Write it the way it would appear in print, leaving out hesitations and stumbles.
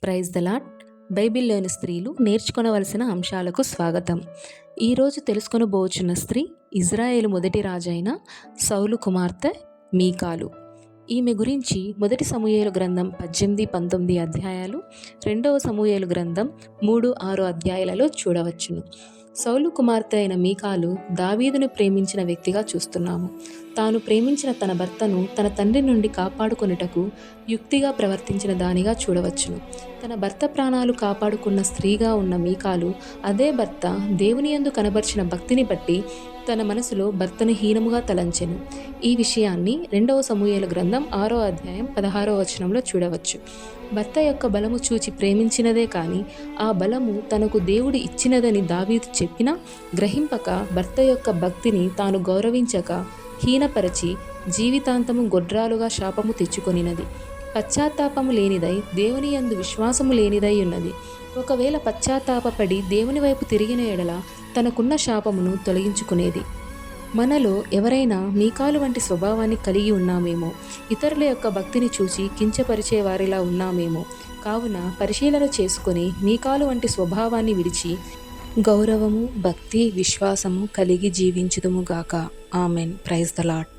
Praise the lord. బైబిల్లోని స్త్రీలు నేర్చుకొనవలసిన అంశాలకు స్వాగతం. ఈరోజు తెలుసుకొనబోచున్న స్త్రీ ఇజ్రాయేలు మొదటి రాజైన సౌలు కుమార్తె మీకాలు. ఈమె గురించి 1 సమూయేలు గ్రంథం 18-19 అధ్యాయాలు, 2 సమూయేలు గ్రంథం 3-6 అధ్యాయాలలో చూడవచ్చును. సౌలు కుమార్తె అయిన మీకాలు దావీదును ప్రేమించిన వ్యక్తిగా చూస్తున్నాము. తాను ప్రేమించిన తన భర్తను తన తండ్రి నుండి కాపాడుకొనుటకు యుక్తిగా ప్రవర్తించిన దానిగా చూడవచ్చును. తన భర్త ప్రాణాలు కాపాడుకున్న స్త్రీగా ఉన్న మీకాలు అదే భర్త దేవుని యందు కనబర్చిన భక్తిని బట్టి తన మనసులో భర్తను హీనముగా తలంచెను. ఈ విషయాన్ని 2 సమూయేలు గ్రంథం 6వ అధ్యాయం 16వ వచనంలో చూడవచ్చు. భర్త యొక్క బలము చూచి ప్రేమించినదే కానీ ఆ బలము తనకు దేవుడు ఇచ్చినదని దావీదు చెప్పినా గ్రహింపక భర్త యొక్క భక్తిని తాను గౌరవించక హీనపరచి జీవితాంతము గొడ్రాలుగా శాపము తెచ్చుకొనినది. పశ్చాత్తాపము లేనిదై దేవుని యందు విశ్వాసము లేనిదై ఉన్నది. ఒకవేళ పశ్చాత్తాపపడి దేవుని వైపు తిరిగిన ఎడల తనకున్న శాపమును తొలగించుకునేది. మనలో ఎవరైనా మీకాలు వంటి స్వభావాన్ని కలిగి ఉన్నామేమో, ఇతరుల యొక్క భక్తిని చూసి కించపరిచే వారిలా ఉన్నామేమో. కావున పరిశీలన చేసుకొని మీకాలు వంటి స్వభావాన్ని విడిచి గౌరవము, భక్తి, విశ్వాసము కలిగి జీవించుదుముగాక. ఆమెన్. Praise the lord.